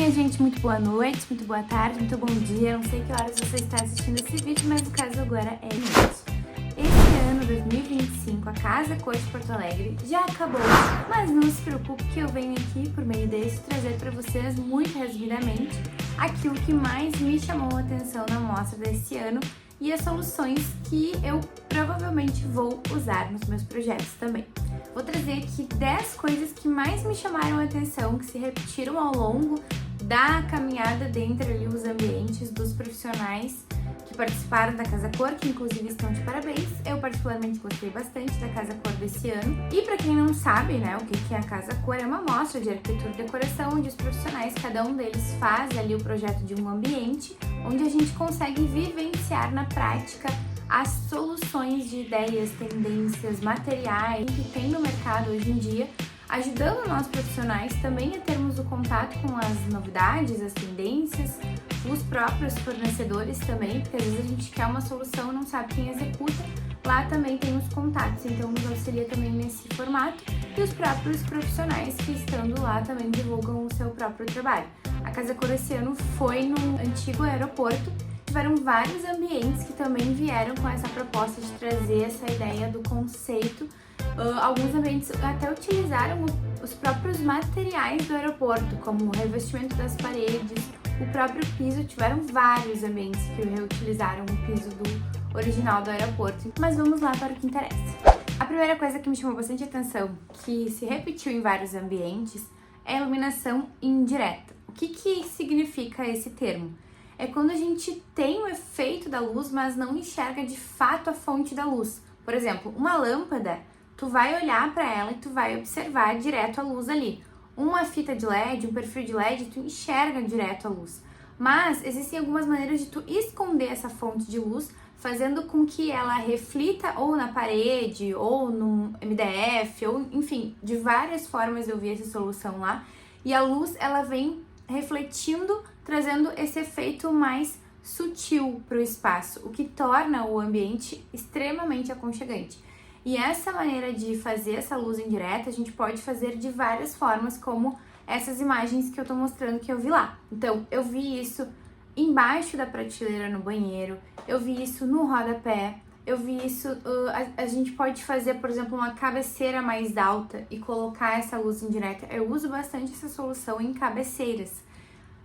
minha gente, muito boa noite, muito boa tarde, muito bom dia. Não sei que horas você está assistindo esse vídeo, mas o caso agora é noite. Esse ano, 2025, a Casa Cor de Porto Alegre já acabou, mas não se preocupe que eu venho aqui, por meio desse, trazer para vocês, muito resumidamente, aquilo que mais me chamou a atenção na mostra desse ano e as soluções que eu provavelmente vou usar nos meus projetos também. Vou trazer aqui 10 coisas que mais me chamaram a atenção, que se repetiram ao longo da caminhada dentro ali os ambientes dos profissionais que participaram da Casa Cor, que inclusive estão de parabéns. Eu particularmente gostei bastante da Casa Cor desse ano. E para quem não sabe, né, o que é a Casa Cor, é uma mostra de arquitetura e decoração, onde os profissionais, cada um deles faz ali o projeto de um ambiente, onde a gente consegue vivenciar na prática as soluções de ideias, tendências, materiais que tem no mercado hoje em dia, ajudando nós profissionais também a termos o contato com as novidades, as tendências, os próprios fornecedores também, porque às vezes a gente quer uma solução e não sabe quem executa. Lá também tem os contatos, então nos auxilia também nesse formato, e os próprios profissionais que estando lá também divulgam o seu próprio trabalho. A Casa Cor esse ano foi no antigo aeroporto. Tiveram vários ambientes que também vieram com essa proposta de trazer essa ideia do conceito. Alguns ambientes até utilizaram os próprios materiais do aeroporto, como o revestimento das paredes, o próprio piso. Tiveram vários ambientes que reutilizaram o piso do original do aeroporto. Mas vamos lá para o que interessa. A primeira coisa que me chamou bastante atenção, que se repetiu em vários ambientes, é a iluminação indireta. O que significa esse termo? É quando a gente tem o efeito da luz, mas não enxerga de fato a fonte da luz. Por exemplo, uma lâmpada, tu vai olhar para ela e tu vai observar direto a luz ali. Uma fita de LED, um perfil de LED, tu enxerga direto a luz. Mas existem algumas maneiras de tu esconder essa fonte de luz, fazendo com que ela reflita ou na parede, ou no MDF, ou enfim, de várias formas eu vi essa solução lá. E a luz, ela vem refletindo, trazendo esse efeito mais sutil para o espaço, o que torna o ambiente extremamente aconchegante. E essa maneira de fazer essa luz indireta, a gente pode fazer de várias formas, como essas imagens que eu tô mostrando que eu vi lá. Então, eu vi isso embaixo da prateleira no banheiro, eu vi isso no rodapé, eu vi isso, a gente pode fazer, por exemplo, uma cabeceira mais alta e colocar essa luz indireta. Eu uso bastante essa solução em cabeceiras,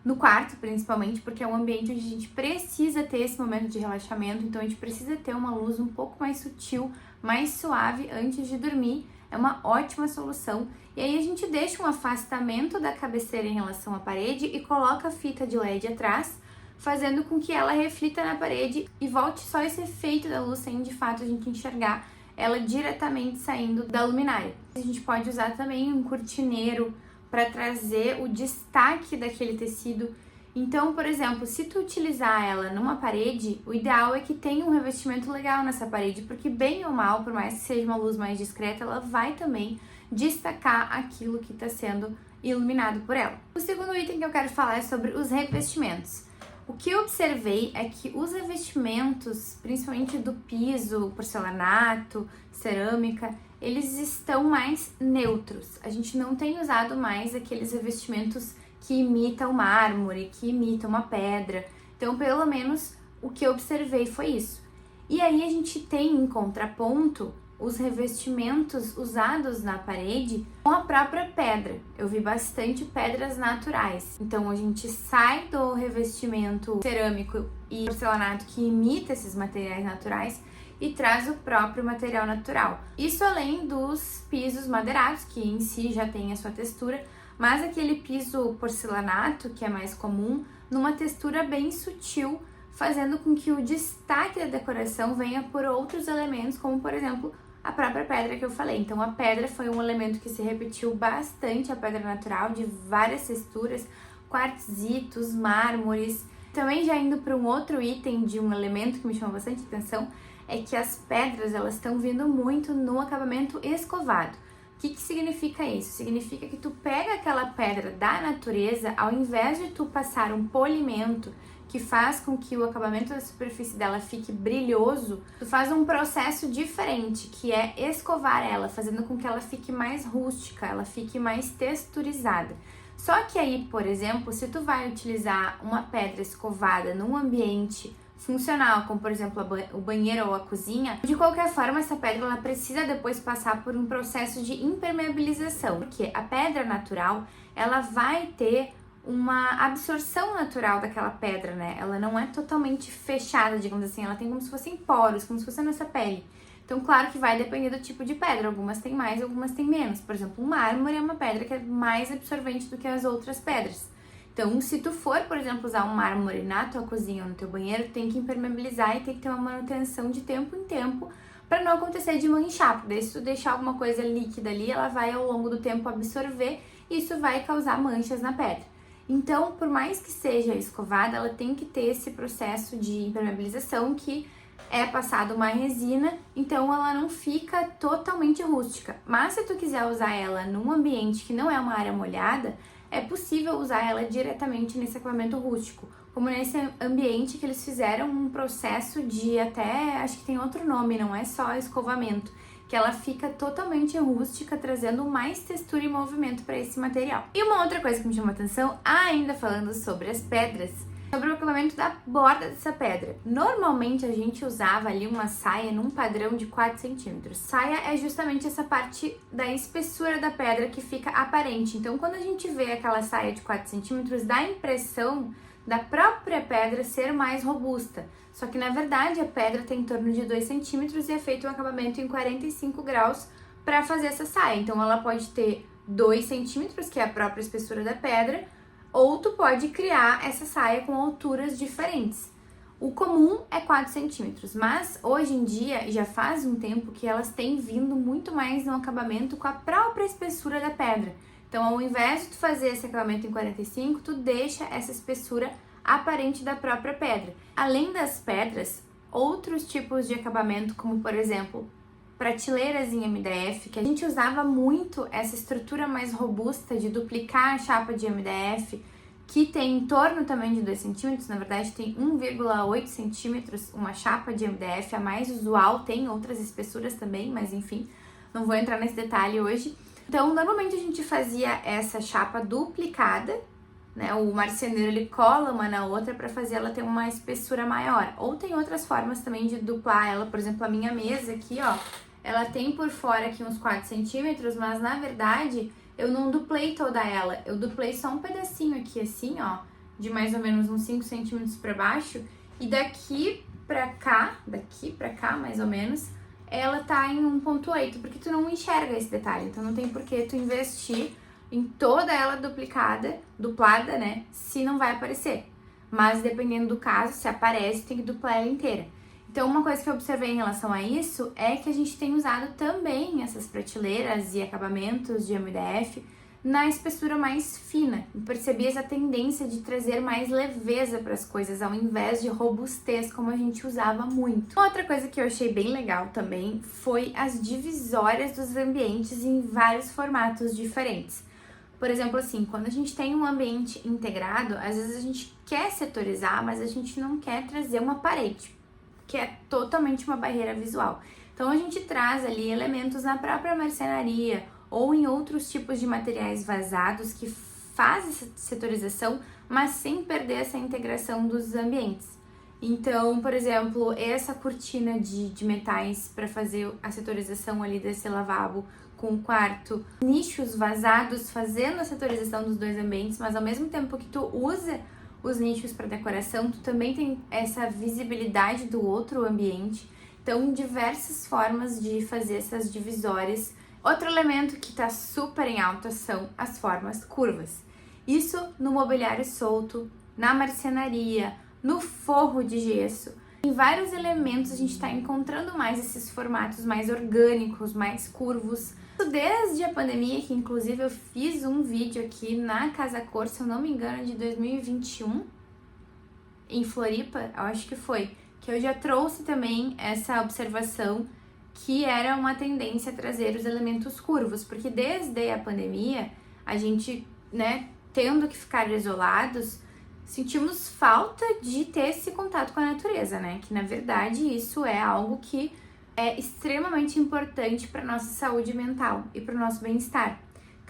no quarto principalmente, porque é um ambiente onde a gente precisa ter esse momento de relaxamento, então a gente precisa ter uma luz um pouco mais sutil, mais suave antes de dormir. É uma ótima solução. E aí a gente deixa um afastamento da cabeceira em relação à parede e coloca a fita de LED atrás, fazendo com que ela reflita na parede e volte só esse efeito da luz, sem de fato a gente enxergar ela diretamente saindo da luminária. A gente pode usar também um cortineiro para trazer o destaque daquele tecido. Então, por exemplo, se tu utilizar ela numa parede, o ideal é que tenha um revestimento legal nessa parede, porque bem ou mal, por mais que seja uma luz mais discreta, ela vai também destacar aquilo que está sendo iluminado por ela. O segundo item que eu quero falar é sobre os revestimentos. O que eu observei é que os revestimentos, principalmente do piso, porcelanato, cerâmica, eles estão mais neutros. A gente não tem usado mais aqueles revestimentos que imitam mármore, que imitam uma pedra. Então, pelo menos, o que eu observei foi isso. E aí a gente tem em contraponto os revestimentos usados na parede com a própria pedra. Eu vi bastante pedras naturais. Então a gente sai do revestimento cerâmico e porcelanato que imita esses materiais naturais e traz o próprio material natural. Isso além dos pisos madeirados, que em si já tem a sua textura, mas aquele piso porcelanato, que é mais comum, numa textura bem sutil, fazendo com que o destaque da decoração venha por outros elementos, como por exemplo a própria pedra que eu falei. Então a pedra foi um elemento que se repetiu bastante, a pedra natural, de várias texturas, quartzitos, mármores. Também já indo para um outro item de um elemento que me chamou bastante atenção, é que as pedras, elas estão vindo muito no acabamento escovado. O que significa isso? Significa que tu pega aquela pedra da natureza, ao invés de tu passar um polimento que faz com que o acabamento da superfície dela fique brilhoso, tu faz um processo diferente, que é escovar ela, fazendo com que ela fique mais rústica, ela fique mais texturizada. Só que aí, por exemplo, se tu vai utilizar uma pedra escovada num ambiente funcional, como por exemplo o banheiro ou a cozinha, de qualquer forma essa pedra ela precisa depois passar por um processo de impermeabilização, porque a pedra natural ela vai ter uma absorção natural daquela pedra, né? Ela não é totalmente fechada, digamos assim, ela tem como se fossem poros, como se fosse a nossa pele. Então, claro que vai depender do tipo de pedra, algumas têm mais, algumas têm menos. Por exemplo, o mármore é uma pedra que é mais absorvente do que as outras pedras. Então, se tu for, por exemplo, usar um mármore na tua cozinha ou no teu banheiro, tem que impermeabilizar e tem que ter uma manutenção de tempo em tempo para não acontecer de manchar, porque daí se tu deixar alguma coisa líquida ali, ela vai ao longo do tempo absorver e isso vai causar manchas na pedra. Então, por mais que seja escovada, ela tem que ter esse processo de impermeabilização que é passado uma resina, então ela não fica totalmente rústica. Mas se tu quiser usar ela num ambiente que não é uma área molhada, é possível usar ela diretamente nesse acabamento rústico, como nesse ambiente que eles fizeram um processo de até, acho que tem outro nome, não é só escovamento, que ela fica totalmente rústica, trazendo mais textura e movimento para esse material. E uma outra coisa que me chamou a atenção, ainda falando sobre as pedras, sobre o acabamento da borda dessa pedra. Normalmente a gente usava ali uma saia num padrão de 4 centímetros. Saia é justamente essa parte da espessura da pedra que fica aparente. Então quando a gente vê aquela saia de 4 centímetros, dá a impressão da própria pedra ser mais robusta. Só que na verdade a pedra tem em torno de 2 centímetros e é feito um acabamento em 45 graus para fazer essa saia. Então ela pode ter 2 centímetros, que é a própria espessura da pedra, ou tu pode criar essa saia com alturas diferentes. O comum é 4 centímetros, mas hoje em dia, já faz um tempo que elas têm vindo muito mais no acabamento com a própria espessura da pedra. Então, ao invés de tu fazer esse acabamento em 45, tu deixa essa espessura aparente da própria pedra. Além das pedras, outros tipos de acabamento, como por exemplo, prateleiras em MDF, que a gente usava muito essa estrutura mais robusta de duplicar a chapa de MDF, que tem em torno também de 2 centímetros, na verdade tem 1,8 centímetros uma chapa de MDF, a mais usual, tem outras espessuras também, mas enfim, não vou entrar nesse detalhe hoje. Então, normalmente a gente fazia essa chapa duplicada, né? O marceneiro ele cola uma na outra para fazer ela ter uma espessura maior. Ou tem outras formas também de duplar ela, por exemplo, a minha mesa aqui, ó, ela tem por fora aqui uns 4 centímetros, mas na verdade eu não duplei toda ela, eu duplei só um pedacinho aqui assim, ó, de mais ou menos uns 5 centímetros para baixo, e daqui pra cá mais ou menos, ela tá em 1,8, porque tu não enxerga esse detalhe, então não tem por que tu investir em toda ela duplada, né, se não vai aparecer. Mas dependendo do caso, se aparece, tem que duplar ela inteira. Então, uma coisa que eu observei em relação a isso é que a gente tem usado também essas prateleiras e acabamentos de MDF na espessura mais fina. E percebi essa tendência de trazer mais leveza para as coisas, ao invés de robustez, como a gente usava muito. Outra coisa que eu achei bem legal também foi as divisórias dos ambientes em vários formatos diferentes. Por exemplo, assim, quando a gente tem um ambiente integrado, às vezes a gente quer setorizar, mas a gente não quer trazer uma parede, que é totalmente uma barreira visual. Então a gente traz ali elementos na própria marcenaria ou em outros tipos de materiais vazados que faz essa setorização, mas sem perder essa integração dos ambientes. Então, por exemplo, essa cortina de metais para fazer a setorização ali desse lavabo com o quarto, nichos vazados fazendo a setorização dos dois ambientes, mas ao mesmo tempo que tu usa os nichos para decoração, tu também tem essa visibilidade do outro ambiente. Então, diversas formas de fazer essas divisórias. Outro elemento que está super em alta são as formas curvas. Isso no mobiliário solto, na marcenaria, no forro de gesso. Em vários elementos a gente está encontrando mais esses formatos mais orgânicos, mais curvos. Desde a pandemia, que inclusive eu fiz um vídeo aqui na Casa Cor, se eu não me engano, de 2021, em Floripa, eu acho que foi, que eu já trouxe também essa observação que era uma tendência a trazer os elementos curvos, porque desde a pandemia, a gente, né, tendo que ficar isolados, sentimos falta de ter esse contato com a natureza, né, que na verdade isso é algo que é extremamente importante para nossa saúde mental e para o nosso bem-estar.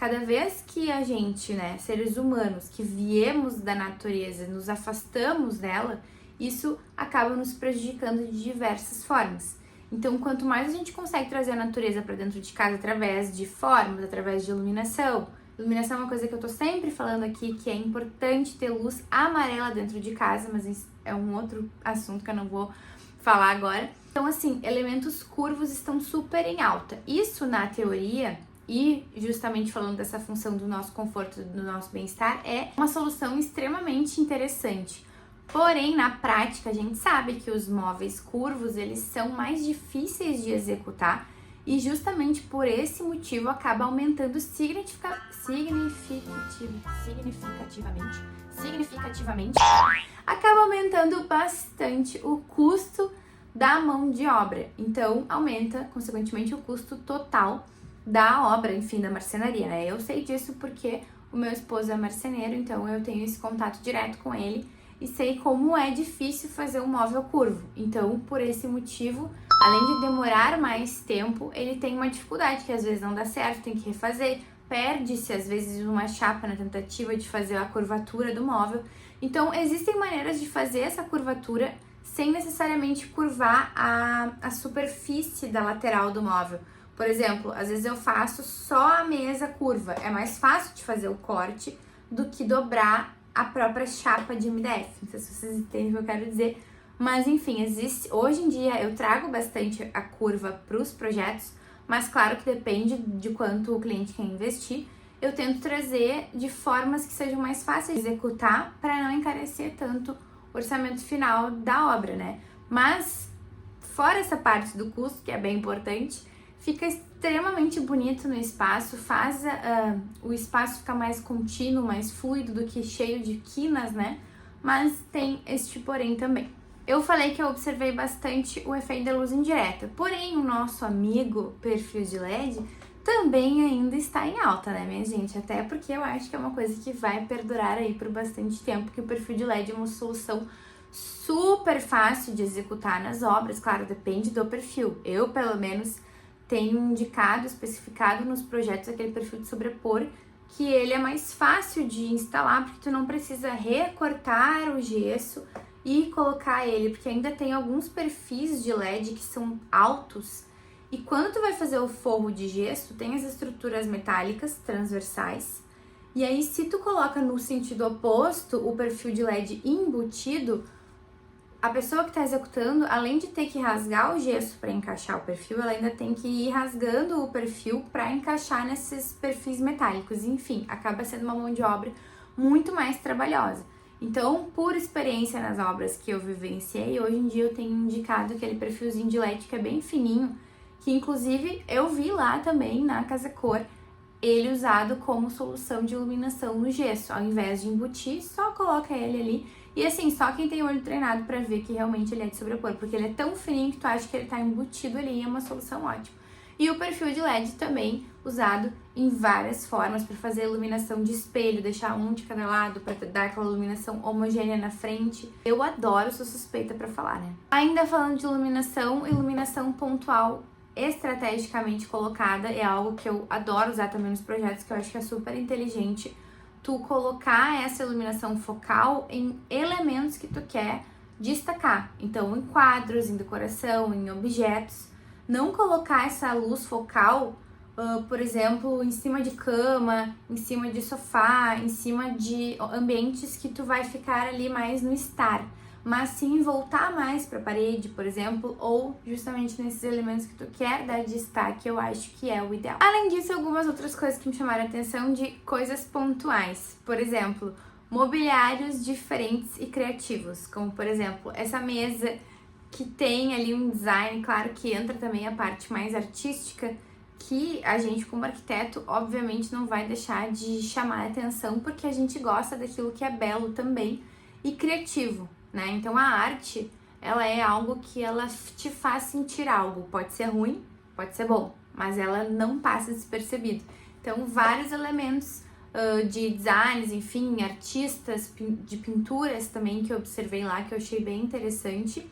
Cada vez que a gente, né, seres humanos, que viemos da natureza, nos afastamos dela, isso acaba nos prejudicando de diversas formas. Então, quanto mais a gente consegue trazer a natureza para dentro de casa através de formas, através de iluminação. Iluminação é uma coisa que eu tô sempre falando aqui, que é importante ter luz amarela dentro de casa, mas isso é um outro assunto que eu não vou falar agora. Então, assim, elementos curvos estão super em alta. Isso, na teoria, e justamente falando dessa função do nosso conforto, do nosso bem-estar, é uma solução extremamente interessante. Porém, na prática, a gente sabe que os móveis curvos, eles são mais difíceis de executar e justamente por esse motivo acaba aumentando significativamente, acaba aumentando bastante o custo da mão de obra. Então, aumenta, consequentemente, o custo total da obra, enfim, da marcenaria, né? Eu sei disso porque o meu esposo é marceneiro, então eu tenho esse contato direto com ele e sei como é difícil fazer um móvel curvo. Então, por esse motivo, além de demorar mais tempo, ele tem uma dificuldade que às vezes não dá certo, tem que refazer, perde-se às vezes uma chapa na tentativa de fazer a curvatura do móvel. Então, existem maneiras de fazer essa curvatura sem necessariamente curvar a superfície da lateral do móvel. Por exemplo, às vezes eu faço só a mesa curva, é mais fácil de fazer o corte do que dobrar a própria chapa de MDF. Não sei se vocês entendem o que eu quero dizer, mas enfim, existe. Hoje em dia eu trago bastante a curva para os projetos, mas claro que depende de quanto o cliente quer investir. Eu tento trazer de formas que sejam mais fáceis de executar para não encarecer tanto o orçamento final da obra, né? Mas fora essa parte do custo, que é bem importante, fica extremamente bonito no espaço, faz o espaço ficar mais contínuo, mais fluido do que cheio de quinas, né? Mas tem este porém também. Eu falei que eu observei bastante o efeito da luz indireta, porém o nosso amigo perfil de LED também ainda está em alta, né, minha gente? Até porque eu acho que é uma coisa que vai perdurar aí por bastante tempo, que o perfil de LED é uma solução super fácil de executar nas obras, claro, depende do perfil. Eu, pelo menos, tenho indicado, especificado nos projetos aquele perfil de sobrepor, que ele é mais fácil de instalar, porque tu não precisa recortar o gesso e colocar ele, porque ainda tem alguns perfis de LED que são altos, e quando tu vai fazer o forro de gesso, tem as estruturas metálicas transversais, e aí se tu coloca no sentido oposto o perfil de LED embutido, a pessoa que está executando, além de ter que rasgar o gesso para encaixar o perfil, ela ainda tem que ir rasgando o perfil para encaixar nesses perfis metálicos. Enfim, acaba sendo uma mão de obra muito mais trabalhosa. Então, por experiência nas obras que eu vivenciei, hoje em dia eu tenho indicado aquele perfilzinho de LED que é bem fininho, que inclusive eu vi lá também na Casa Cor, ele usado como solução de iluminação no gesso. Ao invés de embutir, só coloca ele ali. E assim, só quem tem olho treinado pra ver que realmente ele é de sobrepor, porque ele é tão fininho que tu acha que ele tá embutido ali e é uma solução ótima. E o perfil de LED também usado em várias formas para fazer iluminação de espelho, deixar um de cada lado para dar aquela iluminação homogênea na frente. Eu adoro, sou suspeita para falar, né? Ainda falando de iluminação pontual estrategicamente colocada é algo que eu adoro usar também nos projetos, que eu acho que é super inteligente tu colocar essa iluminação focal em elementos que tu quer destacar. Então, em quadros, em decoração, em objetos. Não colocar essa luz focal, por exemplo, em cima de cama, em cima de sofá, em cima de ambientes que tu vai ficar ali mais no estar. Mas sim voltar mais para a parede, por exemplo, ou justamente nesses elementos que tu quer dar destaque, eu acho que é o ideal. Além disso, algumas outras coisas que me chamaram a atenção de coisas pontuais. Por exemplo, mobiliários diferentes e criativos, como por exemplo, essa mesa que tem ali um design, claro que entra também a parte mais artística, que a gente como arquiteto, obviamente, não vai deixar de chamar a atenção, porque a gente gosta daquilo que é belo também e criativo, né? Então a arte, ela é algo que ela te faz sentir algo, pode ser ruim, pode ser bom, mas ela não passa despercebido. Então vários elementos de designs, enfim, artistas, de pinturas também que eu observei lá, que eu achei bem interessante.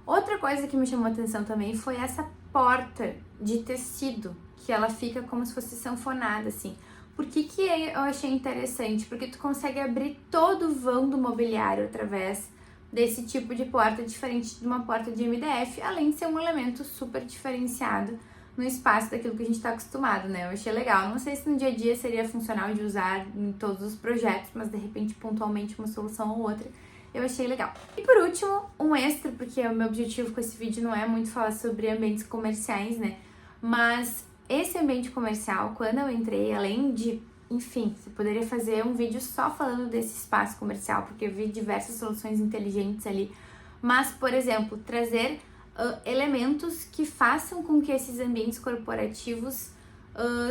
Outra coisa que me chamou a atenção também foi essa porta de tecido, que ela fica como se fosse sanfonada, assim. Por que eu achei interessante? Porque tu consegue abrir todo o vão do mobiliário através desse tipo de porta, diferente de uma porta de MDF, além de ser um elemento super diferenciado no espaço daquilo que a gente está acostumado, né? Eu achei legal. Não sei se no dia a dia seria funcional de usar em todos os projetos, mas de repente, pontualmente, uma solução ou outra, eu achei legal. E por último, um extra, porque o meu objetivo com esse vídeo não é muito falar sobre ambientes comerciais, né? Mas esse ambiente comercial, quando eu entrei, além de, enfim, você poderia fazer um vídeo só falando desse espaço comercial, porque eu vi diversas soluções inteligentes ali. Mas, por exemplo, trazer elementos que façam com que esses ambientes corporativos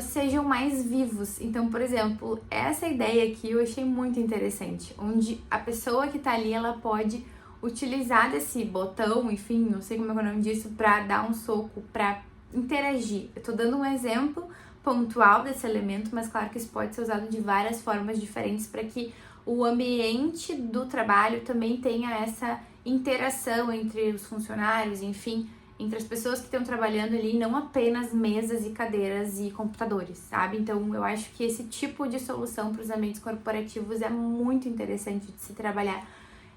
sejam mais vivos. Então, por exemplo, essa ideia aqui eu achei muito interessante, onde a pessoa que tá ali, ela pode utilizar desse botão, enfim, não sei como é o nome disso, para dar um soco, para interagir. Eu tô dando um exemplo pontual desse elemento, mas claro que isso pode ser usado de várias formas diferentes para que o ambiente do trabalho também tenha essa interação entre os funcionários, enfim, entre as pessoas que estão trabalhando ali, não apenas mesas e cadeiras e computadores, sabe? Então, eu acho que esse tipo de solução para os ambientes corporativos é muito interessante de se trabalhar.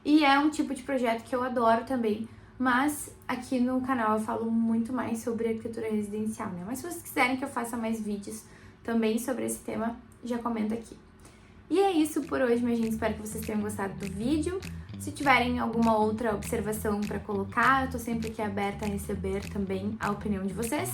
E é um tipo de projeto que eu adoro também, mas aqui no canal eu falo muito mais sobre arquitetura residencial, né? Mas se vocês quiserem que eu faça mais vídeos também sobre esse tema, já comenta aqui. E é isso por hoje, minha gente. Espero que vocês tenham gostado do vídeo. Se tiverem alguma outra observação para colocar, eu tô sempre aqui aberta a receber também a opinião de vocês,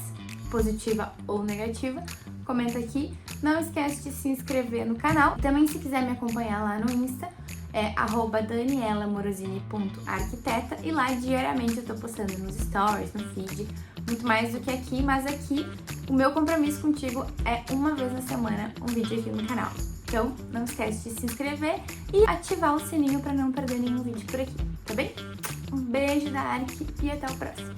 positiva ou negativa. Comenta aqui. Não esquece de se inscrever no canal. Também, se quiser me acompanhar lá no Insta, é @daniela_morosini.arquiteta, e lá diariamente eu tô postando nos stories, no feed, muito mais do que aqui, mas aqui o meu compromisso contigo é uma vez na semana um vídeo aqui no canal. Então, não esquece de se inscrever e ativar o sininho para não perder nenhum vídeo por aqui, tá bem? Um beijo da Ark e até o próximo!